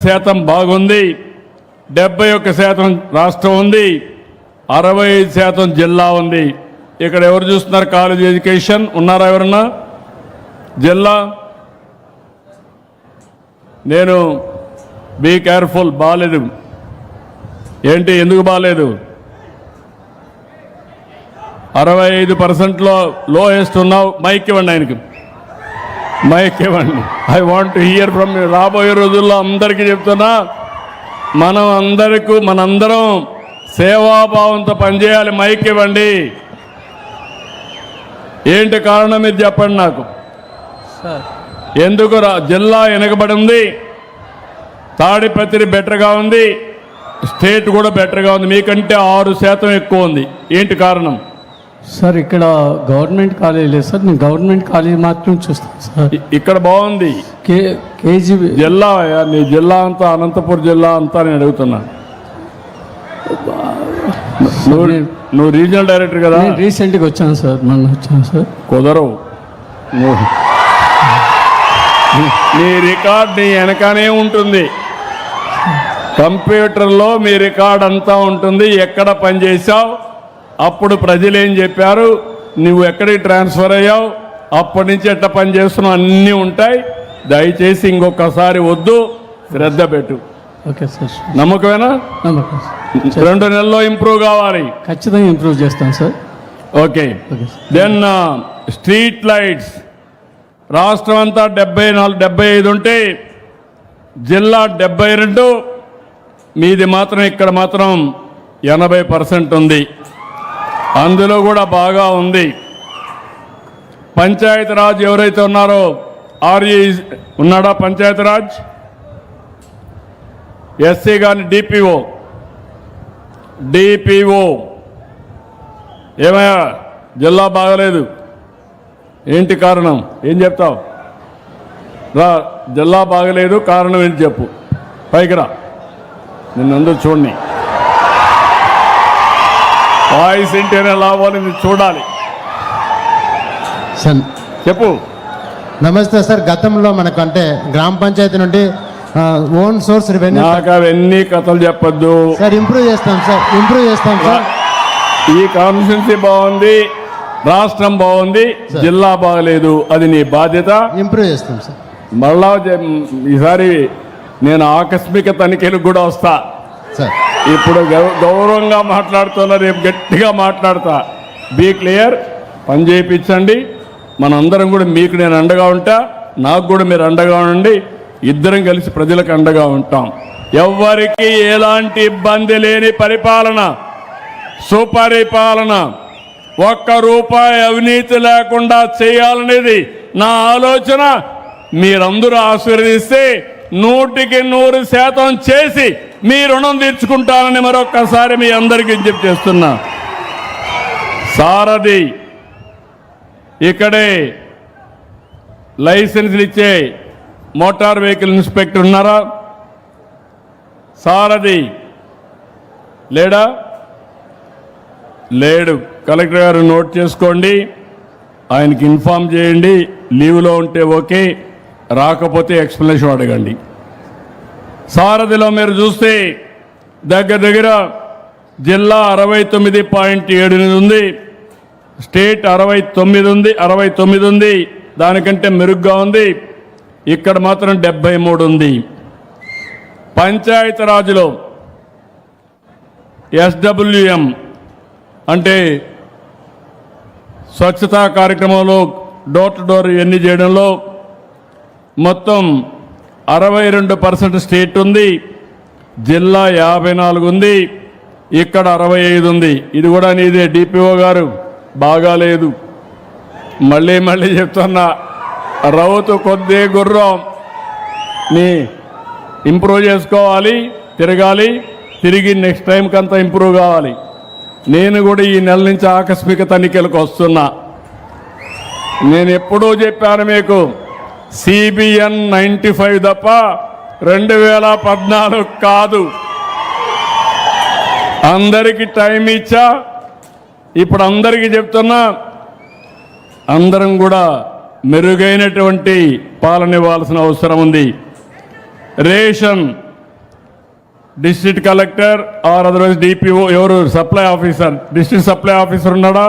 శాతం బాగుంది, 71% రాష్ట్రం ఉంది, 65% జిల్లా ఉంది. ఇక్కడ ఎవరు చూస్తున్నారు? కాలేజ్ ఎడ్యుకేషన్ ఉన్నారా ఎవరన్నా? జిల్లా నేను బీ కేర్ఫుల్, బాగాలేదు. ఏంటి, ఎందుకు బాగాలేదు? 65%లో లోయెస్ట్ ఉన్నావు. మైక్ ఇవ్వండి, ఆయనకి మైక్ ఇవ్వండి. I want to hear from you. రాబోయే రోజుల్లో అందరికీ చెప్తున్నా, మనందరం సేవాభావంతో పనిచేయాలి. మైక్ ఇవ్వండి. ఏంటి కారణం మీరు చెప్పండి నాకు. ఎందుకు జిల్లా వెనకబడి ఉంది? తాడిపత్రి బెటర్గా ఉంది, స్టేట్ కూడా బెటర్గా ఉంది, మీకంటే 6% ఎక్కువ ఉంది. ఏంటి కారణం? సార్ ఇక్కడ గవర్నమెంట్ కాలేజ్ లేదు సార్, నేను గవర్నమెంట్ కాలేజ్ మాత్రం చూస్తాను సార్. ఇక్కడ బాగుంది. కేజీబీ జిల్లా, నీ జిల్లా అంతా అనంతపురం జిల్లా అంతా నేను అడుగుతున్నా. నువ్వు రీజనల్ డైరెక్టర్ కదా? రీసెంట్గా వచ్చాను సార్, మొన్న వచ్చాను సార్. కుదరవు. నీ రికార్డ్ నీ వెనకనే ఉంటుంది. కంప్యూటర్లో మీ రికార్డ్ అంతా ఉంటుంది. ఎక్కడ పనిచేసావు, అప్పుడు ప్రజలు ఏం చెప్పారు, నువ్వు ఎక్కడికి ట్రాన్స్ఫర్ అయ్యావు, అప్పటి నుంచి ఎట్లా పని చేస్తున్నావు, అన్నీ ఉంటాయి. దయచేసి ఇంకొకసారి వద్దు, శ్రద్ధ పెట్టు. Okay sir. నమ్మకమేనా? నమ్మకం. 2 నెలల్లో ఇంప్రూవ్ కావాలి. ఖచ్చితంగా ఇంప్రూవ్ చేస్తాను sir. Okay. Then street lights రాష్ట్రం అంతా 74-75 ఉంటే జిల్లా 72, మీది మాత్రం ఇక్కడ మాత్రం 80% ఉంది. అందులో కూడా బాగా ఉంది. పంచాయతీరాజ్ ఎవరైతే ఉన్నారో, ఆర్ఈ ఉన్నాడా? పంచాయతీరాజ్ ఎస్సీ కానీ డిపిఓ ఏమయ్యా, జిల్లా బాగలేదు, ఏంటి కారణం? ఏం చెప్తావు? రా, జిల్లా బాగలేదు, కారణం ఏంటి చెప్పు. పైకి రా, నిన్నందరూ చూడండి. వాయిస్ ఇంటేనే లాభాలు చూడాలి. సార్ చెప్పు. నమస్తే సార్. గతంలో మనకు అంటే గ్రామ పంచాయతీ నుండి ఓన్ సోర్స్ రెవెన్యూ. నాకు అవన్నీ కథలు చెప్పొద్దు సార్. ఇంప్రూవ్ చేస్తాం సార్. ఈ కాన్స్టిట్యున్సీ బాగుంది, రాష్ట్రం బాగుంది, జిల్లా బాగలేదు, అది నీ బాధ్యత. ఇంప్రూవ్ చేస్తాం సార్. మళ్ళా ఈసారి నేను ఆకస్మిక తనిఖీలకు కూడా వస్తా సార్. ఇప్పుడు గౌరవంగా మాట్లాడుతున్నా, రేపు గట్టిగా మాట్లాడతా. Be clear. పని చేయించండి. మనందరం కూడా మీకు నేను అండగా ఉంటా, నాకు కూడా మీరు అండగా ఉండండి. ఇద్దరం కలిసి ప్రజలకు అండగా ఉంటాం. ఎవ్వరికి ఎలాంటి ఇబ్బంది లేని పరిపాలన, సుపరిపాలన, ₹1 అవినీతి లేకుండా చేయాలనేది నా ఆలోచన. మీరందరూ ఆశీర్వదిస్తే 100% చేసి మీ రుణం తీర్చుకుంటానని మరొక్కసారి మీ అందరికీ విజ్ఞప్తి చేస్తున్నా. సారథి ఇక్కడే లైసెన్సులు ఇచ్చే మోటార్ వెహికల్ ఇన్స్పెక్టర్ ఉన్నారా? సారథి లేడా? లేడు. కలెక్టర్ గారు నోట్ చేసుకోండి, ఆయనకి ఇన్ఫామ్ చేయండి. లీవ్లో ఉంటే ఓకే, రాకపోతే ఎక్స్ప్లెనేషన్ అడగండి. సారథిలో మీరు చూస్తే దగ్గర జిల్లా 69.78 ఉంది, స్టేట్ 69 ఉంది, దానికంటే మెరుగ్గా ఉంది. ఇక్కడ మాత్రం 73 ఉంది. పంచాయతీరాజ్లో SWM అంటే స్వచ్ఛతా కార్యక్రమంలో డోర్ టు డోర్ ఇవన్నీ చేయడంలో మొత్తం 62% స్టేట్ ఉంది, జిల్లా 54 ఉంది, ఇక్కడ 65 ఉంది. ఇది కూడా నీదే డిపిఓ గారు, బాగాలేదు. మళ్ళీ చెప్తున్నా, రౌతు కొద్ది గుర్రం. నీ ఇంప్రూవ్ చేసుకోవాలి, తిరిగి నెక్స్ట్ టైంకి అంతా ఇంప్రూవ్ కావాలి. నేను కూడా ఈ నెల నుంచి ఆకస్మిక తనిఖీలకు వస్తున్నా. నేను ఎప్పుడూ చెప్పాను మీకు, CBN 95 తప్ప 2014 కాదు. అందరికీ టైం ఇచ్చా. ఇప్పుడు అందరికీ చెప్తున్నా, అందరం కూడా మెరుగైనటువంటి పాలన ఇవ్వాల్సిన అవసరం ఉంది. Ration district collector or otherwise DPO ఎవరు supply officer district supply officer ఉన్నాడా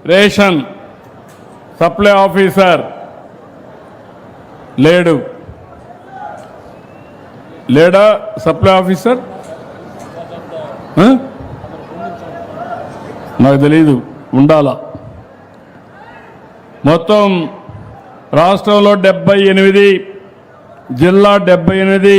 రేషన్ సప్లై ఆఫీసర్ లేడా సప్లై ఆఫీసర్ నాకు తెలీదు ఉండాలా మొత్తం రాష్ట్రంలో 78 జిల్లా 78